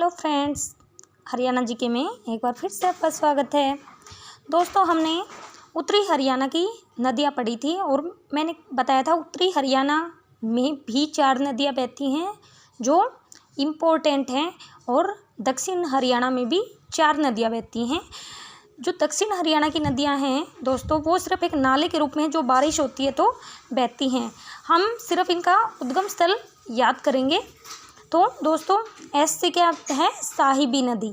Hello friends, Haryana GK में एक बार फिर से आपका स्वागत है। दोस्तों, हमने उत्तरी हरियाणा की नदियाँ पढ़ी थी और मैंने बताया था उत्तरी हरियाणा में भी 4 नदियाँ बहती हैं जो इम्पोर्टेंट हैं और दक्षिण हरियाणा में भी 4 नदियाँ बहती हैं। जो दक्षिण हरियाणा की नदियाँ हैं दोस्तों, वो सिर्फ एक नाले के रूप में जो बारिश होती है तो बहती हैं। हम सिर्फ इनका उद्गम स्थल याद करेंगे। तो दोस्तों, एस से क्या है? साहिबी नदी।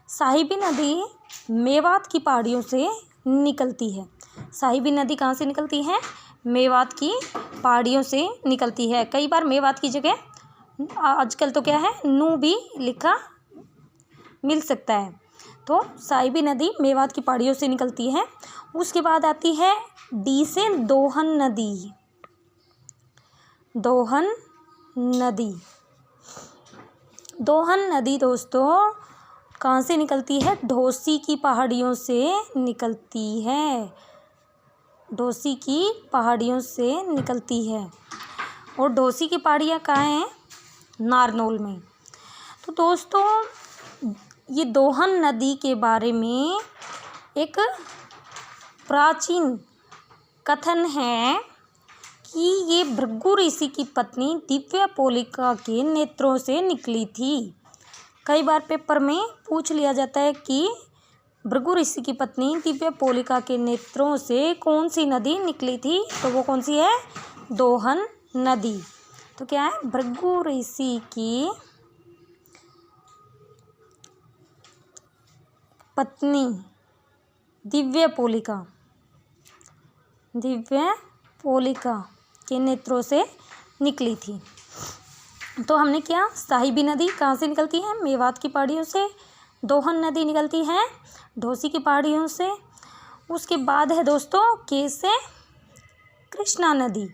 साहिबी नदी मेवात की पहाड़ियों से निकलती है। साहिबी नदी कहाँ से निकलती है? मेवात की पहाड़ियों से निकलती है। कई बार मेवात की जगह आजकल तो क्या है, नू भी लिखा मिल सकता है। तो साहिबी नदी मेवात की पहाड़ियों से निकलती है। उसके बाद आती है डी से दोहन नदी। दोहन नदी। दोहन नदी दोस्तों कहाँ से निकलती है? ढोसी की पहाड़ियों से निकलती है। ढोसी की पहाड़ियों से निकलती है। और ढोसी की पहाड़ियाँ कहाँ हैं? नारनौल में। तो दोस्तों, ये दोहन नदी के बारे में एक प्राचीन कथन है कि ये भृगु ऋषि की पत्नी दिव्यपोलिका के नेत्रों से निकली थी। कई बार पेपर में पूछ लिया जाता है कि भृगु ऋषि की पत्नी दिव्यपोलिका के नेत्रों से कौन सी नदी निकली थी, तो वो कौन सी है? दोहन नदी। तो क्या है? भृगु ऋषि की पत्नी दिव्यपोलिका के नेत्रों से निकली थी। तो हमने क्या? साहिबी नदी कहाँ से निकलती है? मेवात की पहाड़ियों से। दोहन नदी निकलती है ढोसी की पहाड़ियों से। उसके बाद है दोस्तों के से कृष्णा नदी।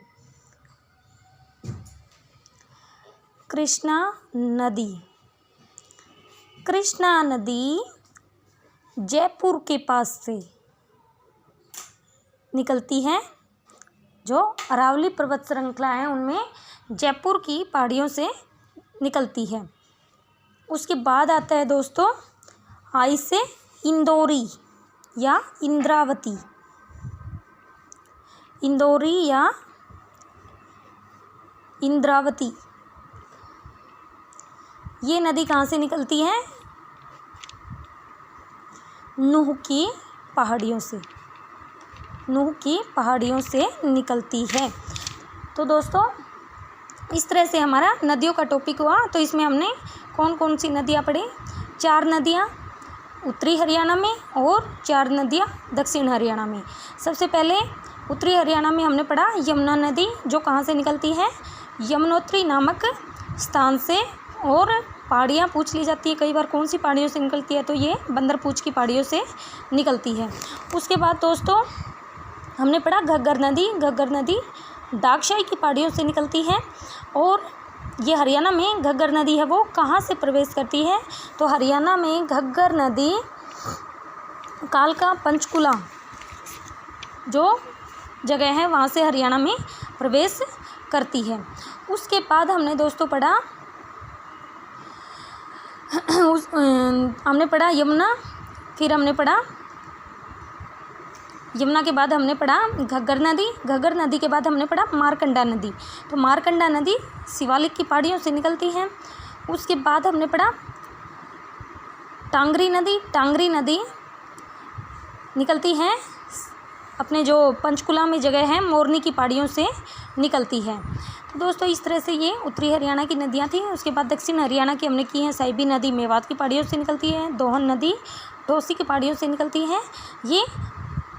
कृष्णा नदी। कृष्णा नदी जयपुर के पास से निकलती है। जो अरावली पर्वत श्रृंखला है उनमें जयपुर की पहाड़ियों से निकलती है। उसके बाद आता है दोस्तों आई से इंदौरी या इंद्रावती। इंदौरी या इंद्रावती ये नदी कहाँ से निकलती है? नूह की पहाड़ियों से। नूह की पहाड़ियों से निकलती है। तो दोस्तों, इस तरह से हमारा नदियों का टॉपिक हुआ। तो इसमें हमने कौन कौन सी नदियाँ पढ़ी? 4 नदियाँ उत्तरी हरियाणा में और 4 नदियाँ दक्षिण हरियाणा में। सबसे पहले उत्तरी हरियाणा में हमने पढ़ा यमुना नदी, जो कहाँ से निकलती है? यमुनोत्री नामक स्थान से। और पहाड़ियाँ पूछ ली जाती है कई बार, कौन सी पहाड़ियों से निकलती है? तो ये बंदरपूछ की पहाड़ियों से निकलती है। उसके बाद दोस्तों हमने पढ़ा घग्गर नदी। घग्गर नदी दाक्षाई की पहाड़ियों से निकलती है। और ये हरियाणा में घग्गर नदी है वो कहाँ से प्रवेश करती है? तो हरियाणा में घग्गर नदी कालका पंचकुला जो जगह है वहाँ से हरियाणा में प्रवेश करती है। उसके बाद हमने दोस्तों पढ़ा हमने पढ़ा यमुना। फिर हमने पढ़ा यमुना के बाद हमने पढ़ा घग्गर नदी। घग्गर नदी के बाद हमने पढ़ा मारकंडा नदी। तो मारकंडा नदी शिवालिक की पहाड़ियों से निकलती है। उसके बाद हमने पढ़ा टांगरी नदी। टांगरी नदी निकलती है अपने जो पंचकुला में जगह है मोरनी की पहाड़ियों से निकलती है। तो दोस्तों, इस तरह से ये उत्तरी हरियाणा की नदियाँ थी। उसके बाद दक्षिण हरियाणा की हमने की हैं साहिबी नदी मेवात की पहाड़ियों से निकलती है। दोहन नदी ढोसी की पहाड़ियों से निकलती है। ये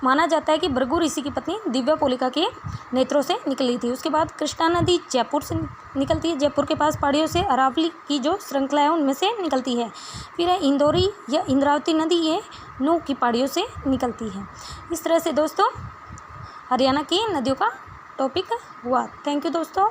माना जाता है कि भृगु ऋषि की पत्नी दिव्यपोलिका के नेत्रों से निकली थी। उसके बाद कृष्णा नदी जयपुर से निकलती है। जयपुर के पास पहाड़ियों से अरावली की जो श्रृंखला है उनमें से निकलती है। फिर है इंदौरी या इंद्रावती नदी, ये नूह की पहाड़ियों से निकलती है। इस तरह से दोस्तों हरियाणा की नदियों का टॉपिक हुआ। थैंक यू दोस्तों।